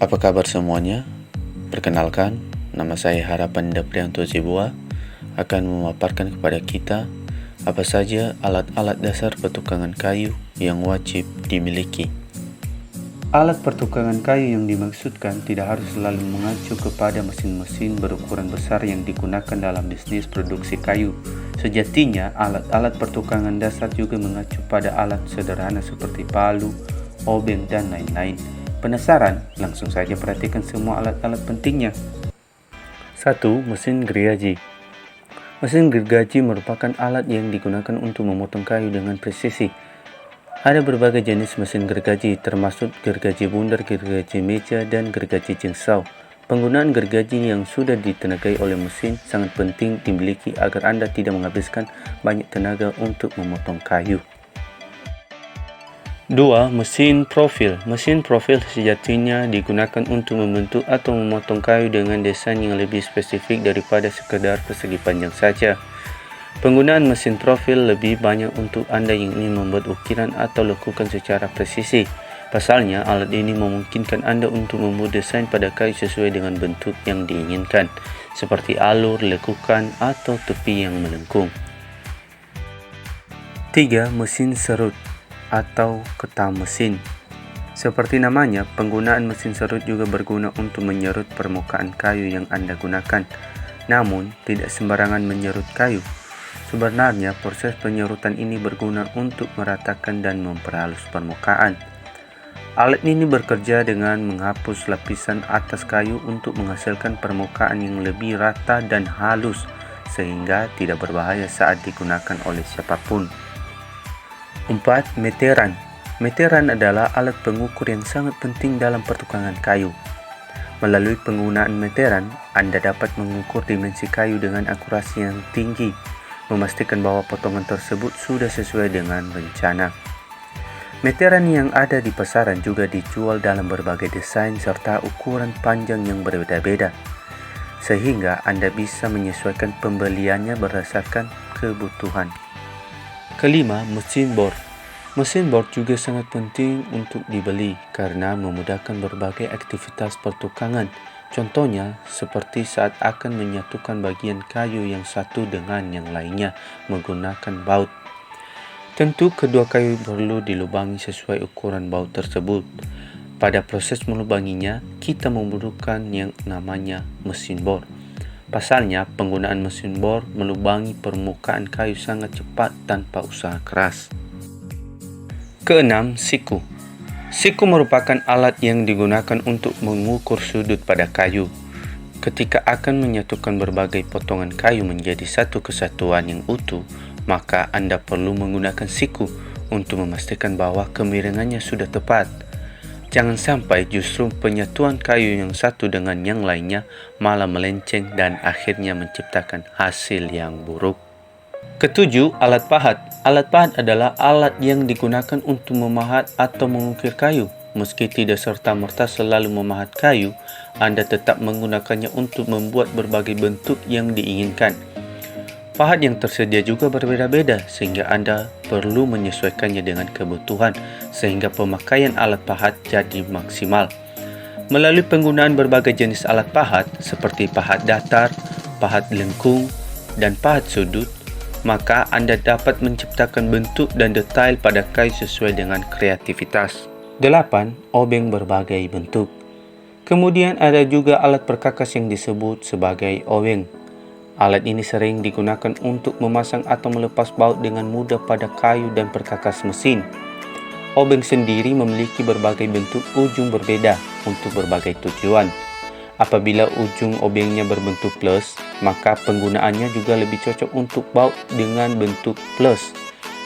Apa kabar semuanya? Perkenalkan, nama saya Harapan Daprianto Zebua akan memaparkan kepada kita apa saja alat-alat dasar pertukangan kayu yang wajib dimiliki. Alat pertukangan kayu yang dimaksudkan tidak harus selalu mengacu kepada mesin-mesin berukuran besar yang digunakan dalam bisnis produksi kayu. Sejatinya, alat-alat pertukangan dasar juga mengacu pada alat sederhana seperti palu, obeng, dan lain-lain. Penasaran? Langsung saja perhatikan semua alat-alat pentingnya. 1. Mesin gergaji. Mesin gergaji merupakan alat yang digunakan untuk memotong kayu dengan presisi. Ada berbagai jenis mesin gergaji, termasuk gergaji bundar, gergaji meja, dan gergaji jengkau. Penggunaan gergaji yang sudah ditenagai oleh mesin sangat penting dimiliki agar Anda tidak menghabiskan banyak tenaga untuk memotong kayu. 2. Mesin profil. Mesin profil sejatinya digunakan untuk membentuk atau memotong kayu dengan desain yang lebih spesifik daripada sekedar persegi panjang saja. Penggunaan mesin profil lebih banyak untuk Anda yang ingin membuat ukiran atau lekukan secara presisi. Pasalnya, alat ini memungkinkan Anda untuk membuat desain pada kayu sesuai dengan bentuk yang diinginkan, seperti alur, lekukan, atau tepi yang melengkung. 3. Mesin serut atau ketam mesin. Seperti namanya, penggunaan mesin serut juga berguna untuk menyerut permukaan kayu yang Anda gunakan. Namun, tidak sembarangan menyerut kayu. Sebenarnya, proses penyerutan ini berguna untuk meratakan dan memperhalus permukaan. Alat ini bekerja dengan menghapus lapisan atas kayu untuk menghasilkan permukaan yang lebih rata dan halus, sehingga tidak berbahaya saat digunakan oleh siapapun. 4. Meteran. Meteran adalah alat pengukur yang sangat penting dalam pertukangan kayu. Melalui penggunaan meteran, Anda dapat mengukur dimensi kayu dengan akurasi yang tinggi, memastikan bahwa potongan tersebut sudah sesuai dengan rencana. Meteran yang ada di pasaran juga dijual dalam berbagai desain serta ukuran panjang yang berbeda-beda, sehingga Anda bisa menyesuaikan pembeliannya berdasarkan kebutuhan. 5. Mesin bor. Mesin bor juga sangat penting untuk dibeli karena memudahkan berbagai aktivitas pertukangan. Contohnya, seperti saat akan menyatukan bagian kayu yang satu dengan yang lainnya menggunakan baut. Tentu, kedua kayu perlu dilubangi sesuai ukuran baut tersebut. Pada proses melubanginya, kita memerlukan yang namanya mesin bor. Pasalnya, penggunaan mesin bor melubangi permukaan kayu sangat cepat tanpa usaha keras. 6. Siku. Siku merupakan alat yang digunakan untuk mengukur sudut pada kayu. Ketika akan menyatukan berbagai potongan kayu menjadi satu kesatuan yang utuh, maka Anda perlu menggunakan siku untuk memastikan bahwa kemiringannya sudah tepat. Jangan sampai justru penyatuan kayu yang satu dengan yang lainnya malah melenceng dan akhirnya menciptakan hasil yang buruk. 7. Alat pahat. Alat pahat adalah alat yang digunakan untuk memahat atau mengukir kayu. Meski tidak serta-merta selalu memahat kayu, Anda tetap menggunakannya untuk membuat berbagai bentuk yang diinginkan. Pahat yang tersedia juga berbeda-beda, sehingga Anda perlu menyesuaikannya dengan kebutuhan, sehingga pemakaian alat pahat jadi maksimal. Melalui penggunaan berbagai jenis alat pahat, seperti pahat datar, pahat lengkung, dan pahat sudut, maka Anda dapat menciptakan bentuk dan detail pada kayu sesuai dengan kreativitas. 8. Obeng berbagai bentuk. Kemudian ada juga alat perkakas yang disebut sebagai obeng. Alat ini sering digunakan untuk memasang atau melepas baut dengan mudah pada kayu dan perkakas mesin. Obeng sendiri memiliki berbagai bentuk ujung berbeda untuk berbagai tujuan. Apabila ujung obengnya berbentuk plus, maka penggunaannya juga lebih cocok untuk baut dengan bentuk plus.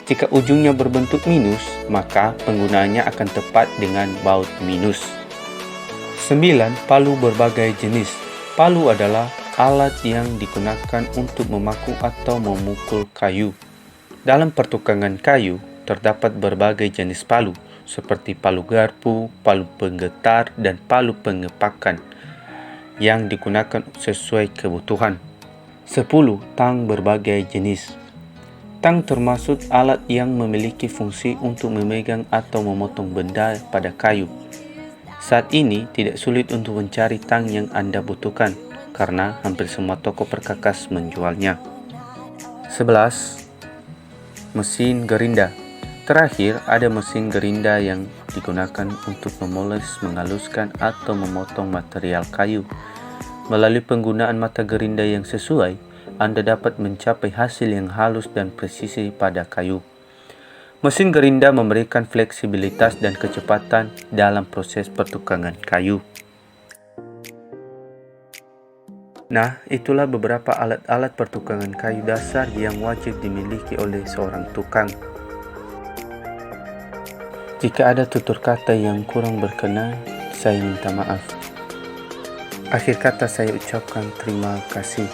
Jika ujungnya berbentuk minus, maka penggunaannya akan tepat dengan baut minus. 9. Palu berbagai jenis. Palu adalah alat yang digunakan untuk memaku atau memukul kayu. Dalam pertukangan kayu, terdapat berbagai jenis palu, seperti palu garpu, palu penggetar, dan palu pengepakan, yang digunakan sesuai kebutuhan. 10. Tang berbagai jenis. Tang termasuk alat yang memiliki fungsi untuk memegang atau memotong benda pada kayu. Saat ini tidak sulit untuk mencari tang yang Anda butuhkan karena hampir semua toko perkakas menjualnya. 11. Mesin gerinda. Terakhir, ada mesin gerinda yang digunakan untuk memoles, menghaluskan, atau memotong material kayu. Melalui penggunaan mata gerinda yang sesuai, Anda dapat mencapai hasil yang halus dan presisi pada kayu. Mesin gerinda memberikan fleksibilitas dan kecepatan dalam proses pertukangan kayu. Nah, itulah beberapa alat-alat pertukangan kayu dasar yang wajib dimiliki oleh seorang tukang. Jika ada tutur kata yang kurang berkenan, saya minta maaf. Akhir kata saya ucapkan terima kasih.